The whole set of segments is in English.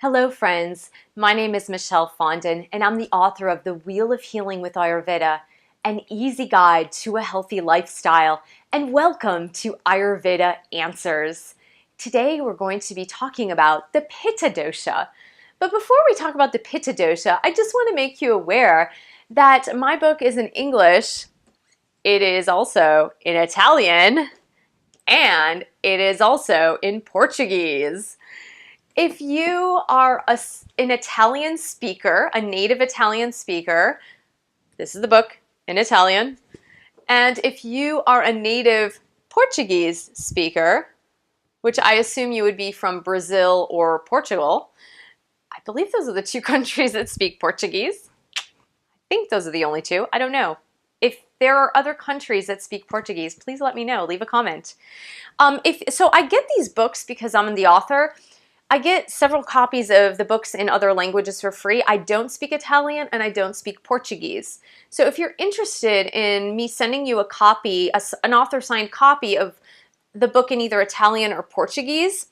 Hello friends, my name is Michelle Fondin and I'm the author of The Wheel of Healing with Ayurveda, an easy guide to a healthy lifestyle, and welcome to Ayurveda Answers. Today we're going to be talking about the Pitta Dosha. But before we talk about the Pitta Dosha, I just want to make you aware that my book is in English, it is also in Italian, and it is also in Portuguese. If you are an Italian speaker, a native Italian speaker, this is the book in Italian. And if you are a native Portuguese speaker, which I assume you would be from Brazil or Portugal, I believe those are the two countries that speak Portuguese. I think those are the only two. I don't know. If there are other countries that speak Portuguese, please let me know. Leave a comment. So I get these books because I'm the author. I get several copies of the books in other languages for free. I don't speak Italian and I don't speak Portuguese. So if you're interested in me sending you a copy, an author-signed copy of the book in either Italian or Portuguese,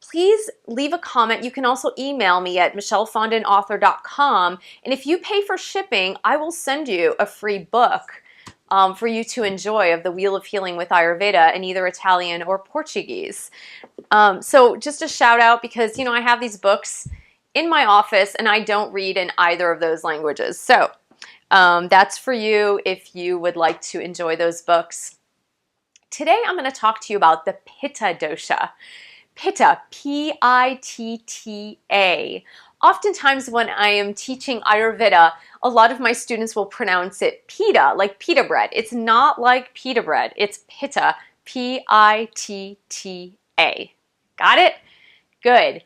please leave a comment. You can also email me at michellefondinauthor.com. And if you pay for shipping, I will send you a free book for you to enjoy of The Wheel of Healing with Ayurveda in either Italian or Portuguese. So just a shout out because, I have these books in my office and I don't read in either of those languages. So that's for you if you would like to enjoy those books. Today I'm going to talk to you about the Pitta Dosha. Pitta, P-I-T-T-A. Oftentimes when I am teaching Ayurveda, a lot of my students will pronounce it pita, like pita bread. It's not like pita bread. It's Pitta, P-I-T-T-A. Got it? Good.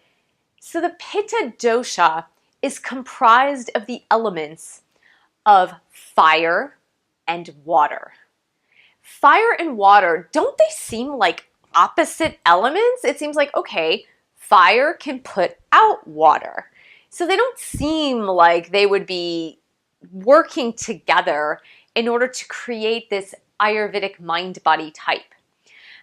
So the Pitta Dosha is comprised of the elements of fire and water. Fire and water, don't they seem like opposite elements? It seems like, okay, fire can put out water. So they don't seem like they would be working together in order to create this Ayurvedic mind-body type.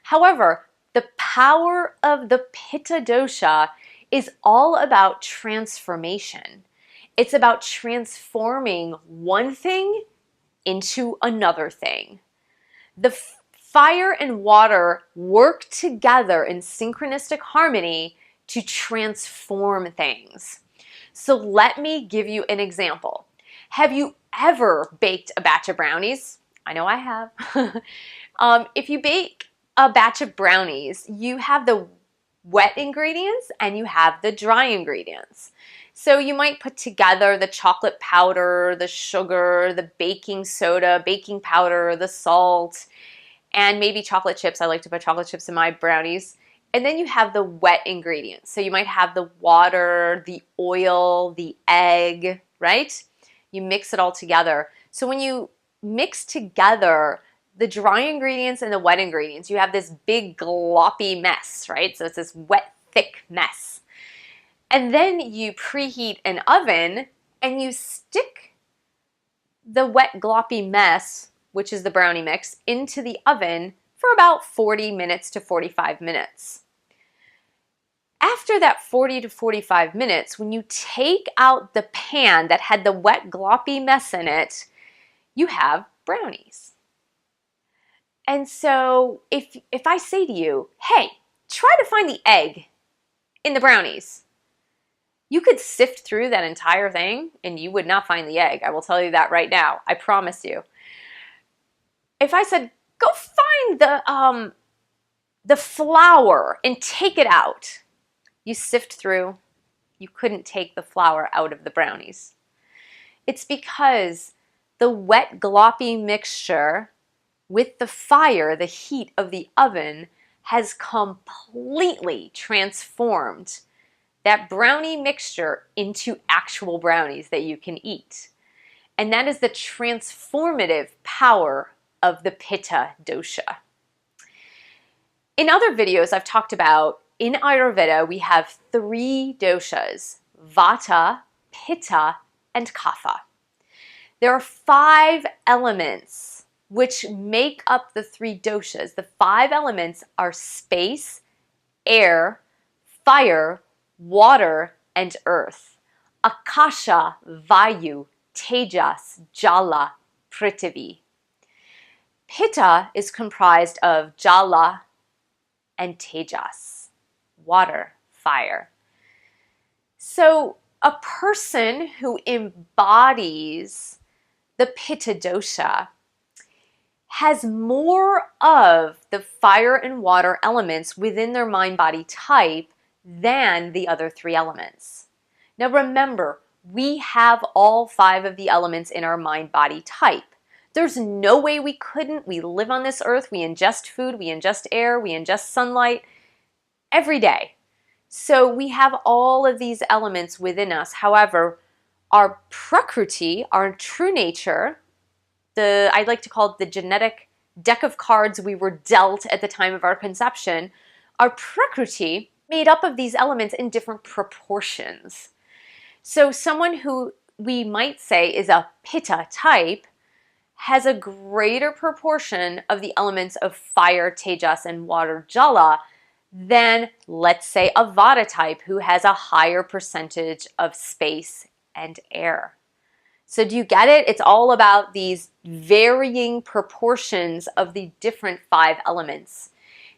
However, the power of the Pitta Dosha is all about transformation. It's about transforming one thing into another thing. The fire and water work together in synchronistic harmony to transform things. So let me give you an example. Have you ever baked a batch of brownies? I know I have. If you bake a batch of brownies, you have the wet ingredients and you have the dry ingredients. So you might put together the chocolate powder, the sugar, the baking soda, baking powder, the salt, and maybe chocolate chips. I like to put chocolate chips in my brownies. And then you have the wet ingredients. So you might have the water, the oil, the egg, right? You mix it all together. So when you mix together the dry ingredients and the wet ingredients, you have this big gloppy mess, right? So it's this wet, thick mess. And then you preheat an oven and you stick the wet, gloppy mess, which is the brownie mix, into the oven for about 40 minutes to 45 minutes. After that 40 to 45 minutes, when you take out the pan that had the wet, gloppy mess in it, you have brownies. And so if I say to you, hey, try to find the egg in the brownies, you could sift through that entire thing and you would not find the egg. I will tell you that right now. I promise you. If I said, go find the flour and take it out, you sift through, you couldn't take the flour out of the brownies. It's because the wet, gloppy mixture with the fire, the heat of the oven, has completely transformed that brownie mixture into actual brownies that you can eat. And that is the transformative power of the Pitta Dosha. In other videos I've talked about, in Ayurveda we have 3 doshas: Vata, Pitta, and Kapha. There are 5 elements which make up the 3 doshas. The 5 elements are space, air, fire, water, and earth. Akasha, Vayu, Tejas, Jala, Prithvi. Pitta is comprised of Jala and Tejas, water, fire. So a person who embodies the Pitta Dosha has more of the fire and water elements within their mind-body type than the other three elements. Now remember, we have all 5 of the elements in our mind-body type. There's no way we couldn't. We live on this earth, we ingest food, we ingest air, we ingest sunlight every day. So we have all of these elements within us. However, our prakriti, our true nature, I like to call it the genetic deck of cards we were dealt at the time of our conception, our prakriti made up of these elements in different proportions. So someone who we might say is a Pitta type has a greater proportion of the elements of fire, tejas, and water, jala, than, let's say, a Vata type who has a higher percentage of space and air. So do you get it? It's all about these varying proportions of the different 5 elements.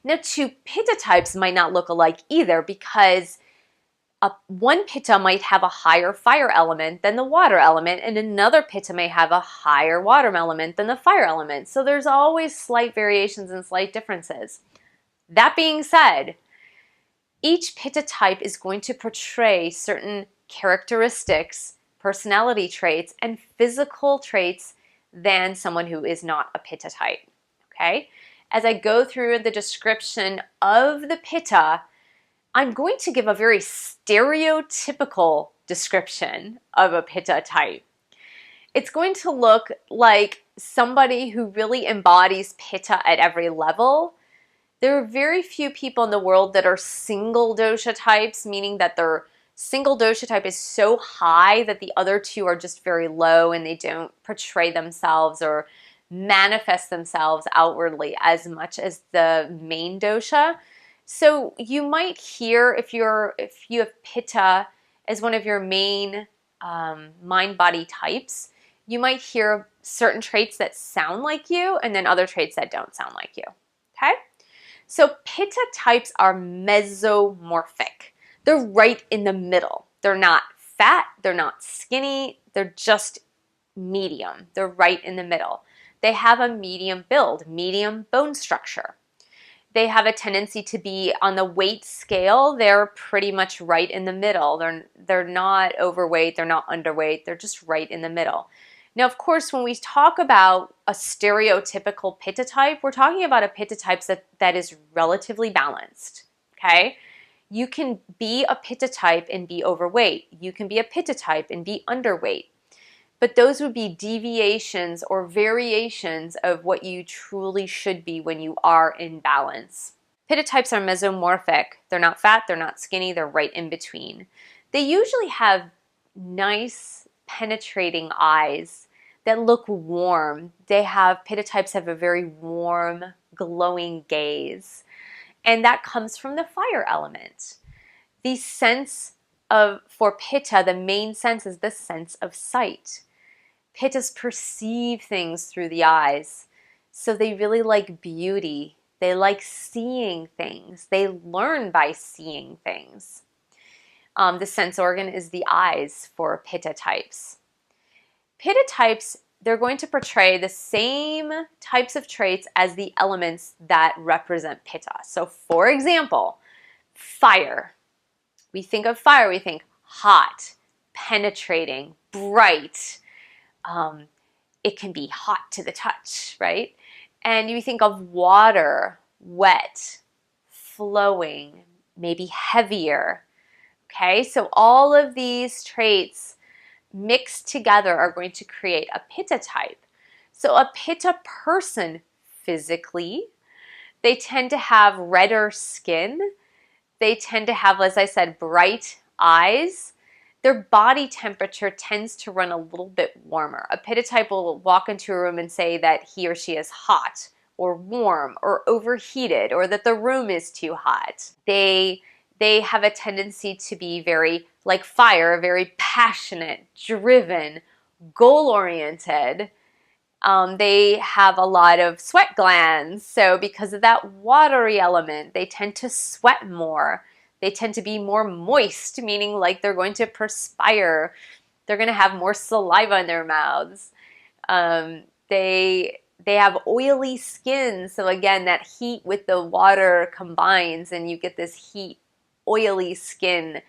Now, 2 Pitta types might not look alike either, because one Pitta might have a higher fire element than the water element, and another Pitta may have a higher water element than the fire element. So there's always slight variations and slight differences. That being said, each Pitta type is going to portray certain characteristics, personality traits, and physical traits than someone who is not a Pitta type, okay? As I go through the description of the Pitta, I'm going to give a very stereotypical description of a Pitta type. It's going to look like somebody who really embodies Pitta at every level. There are very few people in the world that are single dosha types, meaning that their single dosha type is so high that the other 2 are just very low and they don't portray themselves or manifest themselves outwardly as much as the main dosha. So you might hear, if you have Pitta as one of your main mind-body types, you might hear certain traits that sound like you and then other traits that don't sound like you, okay? So Pitta types are mesomorphic. They're right in the middle. They're not fat, they're not skinny, they're just medium. They're right in the middle. They have a medium build, medium bone structure. They have a tendency to be on the weight scale. They're pretty much right in the middle. They're not overweight, they're not underweight, they're just right in the middle. Now, of course, when we talk about a stereotypical Pitta type, we're talking about a Pitta type that is relatively balanced, okay? You can be a Pitta type and be overweight. You can be a Pitta type and be underweight. But those would be deviations or variations of what you truly should be when you are in balance. Pitta types are mesomorphic. They're not fat, they're not skinny, they're right in between. They usually have nice, penetrating eyes that look warm. Pitta types have a very warm, glowing gaze. And that comes from the fire element. The sense for Pitta, the main sense is the sense of sight. Pittas perceive things through the eyes. So they really like beauty. They like seeing things. They learn by seeing things. The sense organ is the eyes for Pitta types. Pitta types, they're going to portray the same types of traits as the elements that represent Pitta. So for example, fire. We think of fire, we think hot, penetrating, bright. It can be hot to the touch, right? And you think of water, wet, flowing, maybe heavier. Okay, so all of these traits mixed together are going to create a Pitta type. So a Pitta person physically, they tend to have redder skin. They tend to have, as I said, bright eyes. Their body temperature tends to run a little bit warmer. A Pitta type will walk into a room and say that he or she is hot or warm or overheated or that the room is too hot. They They have a tendency to be very, like fire, very passionate, driven, goal-oriented. They have a lot of sweat glands, so because of that watery element, they tend to sweat more. They tend to be more moist, meaning like they're going to perspire. They're going to have more saliva in their mouths. They have oily skin, so again, that heat with the water combines, and you get this heat, oily skin.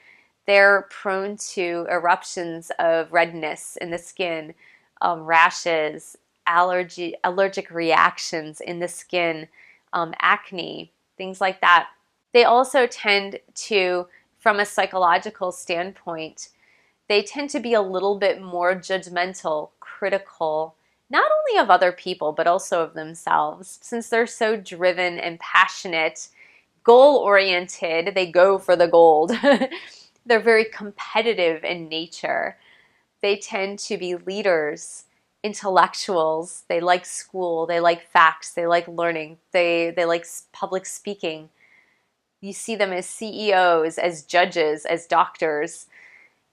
They're prone to eruptions of redness in the skin, rashes, allergic reactions in the skin, acne, things like that. They also tend to, from a psychological standpoint, they tend to be a little bit more judgmental, critical, not only of other people, but also of themselves. Since they're so driven and passionate, goal-oriented, they go for the gold. They're very competitive in nature. They tend to be leaders, intellectuals. They like school. They like facts. They like learning. They like public speaking. You see them as CEOs, as judges, as doctors.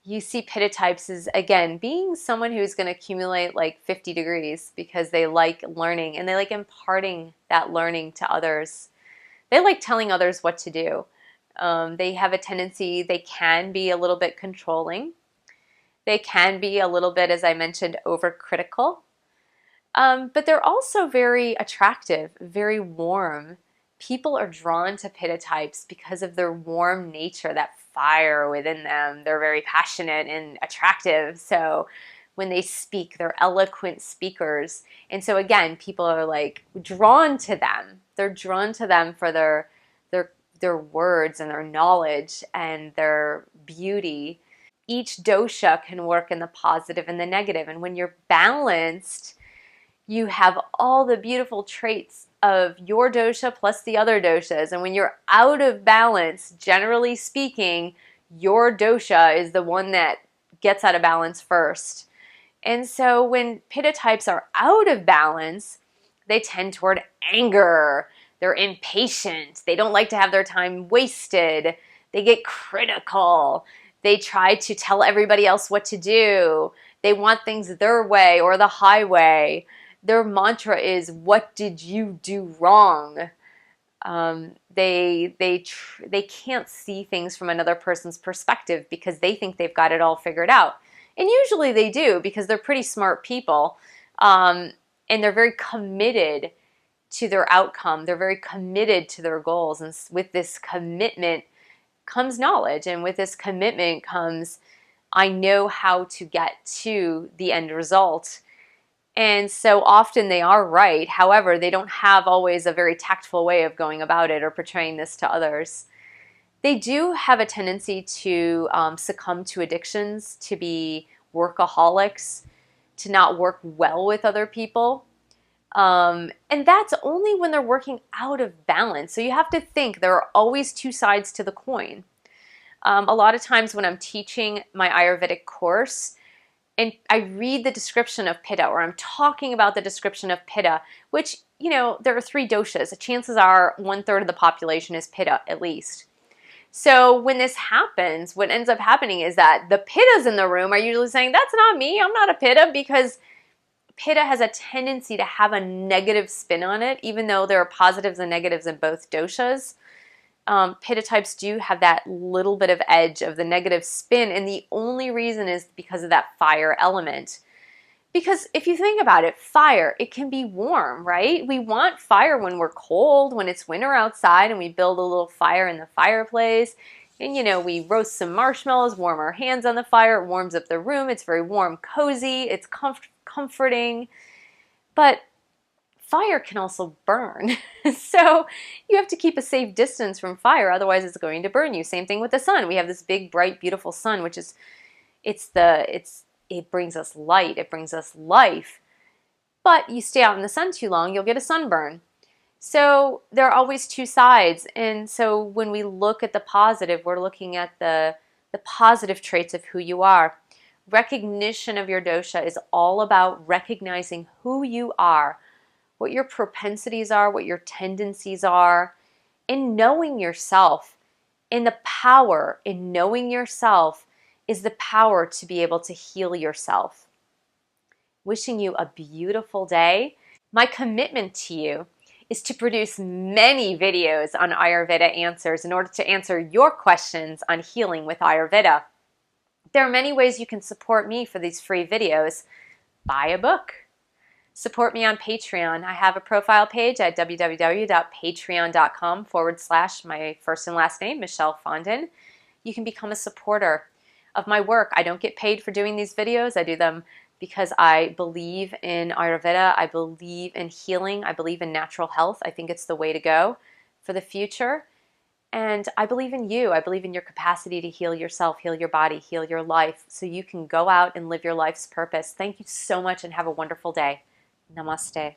You see Pitta types as, again, being someone who's going to accumulate like 50 degrees because they like learning and they like imparting that learning to others. They like telling others what to do. They have a tendency, they can be a little bit controlling. They can be a little bit, as I mentioned, overcritical. But they're also very attractive, very warm. People are drawn to Pitta types because of their warm nature, that fire within them. They're very passionate and attractive. So when they speak, they're eloquent speakers. And so again, people are like drawn to them. They're drawn to them for their words and their knowledge and their beauty. Each dosha can work in the positive and the negative. And when you're balanced, you have all the beautiful traits of your dosha plus the other doshas. And when you're out of balance, generally speaking, your dosha is the one that gets out of balance first. And so when Pitta types are out of balance, they tend toward anger. They're impatient. They don't like to have their time wasted. They get critical. They try to tell everybody else what to do. They want things their way or the highway. Their mantra is, "What did you do wrong?" They can't see things from another person's perspective because they think they've got it all figured out. And usually they do because they're pretty smart people, and they're very committed to their outcome. They're very committed to their goals. And with this commitment comes knowledge. And with this commitment comes, I know how to get to the end result. And so often they are right. However, they don't have always a very tactful way of going about it or portraying this to others. They do have a tendency to succumb to addictions, to be workaholics, to not work well with other people. And that's only when they're working out of balance. So you have to think there are always two sides to the coin. A lot of times when I'm teaching my Ayurvedic course, and I read the description of Pitta, or I'm talking about the description of Pitta, which, there are 3 doshas. Chances are 1/3 of the population is Pitta, at least. So when this happens, what ends up happening is that the Pittas in the room are usually saying, that's not me, I'm not a Pitta, because Pitta has a tendency to have a negative spin on it, even though there are positives and negatives in both doshas. Pitta types do have that little bit of edge of the negative spin, and the only reason is because of that fire element. Because if you think about it, fire, it can be warm, right? We want fire when we're cold, when it's winter outside, and we build a little fire in the fireplace. And, we roast some marshmallows, warm our hands on the fire, it warms up the room, it's very warm, cozy, it's comforting. But fire can also burn. So you have to keep a safe distance from fire, otherwise it's going to burn you. Same thing with the sun. We have this big, bright, beautiful sun, which is, it brings us light, it brings us life. But you stay out in the sun too long, you'll get a sunburn. So there are always two sides. And so when we look at the positive, we're looking at the positive traits of who you are. Recognition of your dosha is all about recognizing who you are, what your propensities are, what your tendencies are, and knowing yourself. And the power in knowing yourself is the power to be able to heal yourself. Wishing you a beautiful day. My commitment to you is to produce many videos on Ayurveda answers in order to answer your questions on healing with Ayurveda. There are many ways you can support me for these free videos. Buy a book. Support me on Patreon. I have a profile page at www.patreon.com/my first and last name, Michelle Fondin. You can become a supporter of my work. I don't get paid for doing these videos. I do them because I believe in Ayurveda. I believe in healing. I believe in natural health. I think it's the way to go for the future. And I believe in you. I believe in your capacity to heal yourself, heal your body, heal your life, so you can go out and live your life's purpose. Thank you so much and have a wonderful day. Namaste.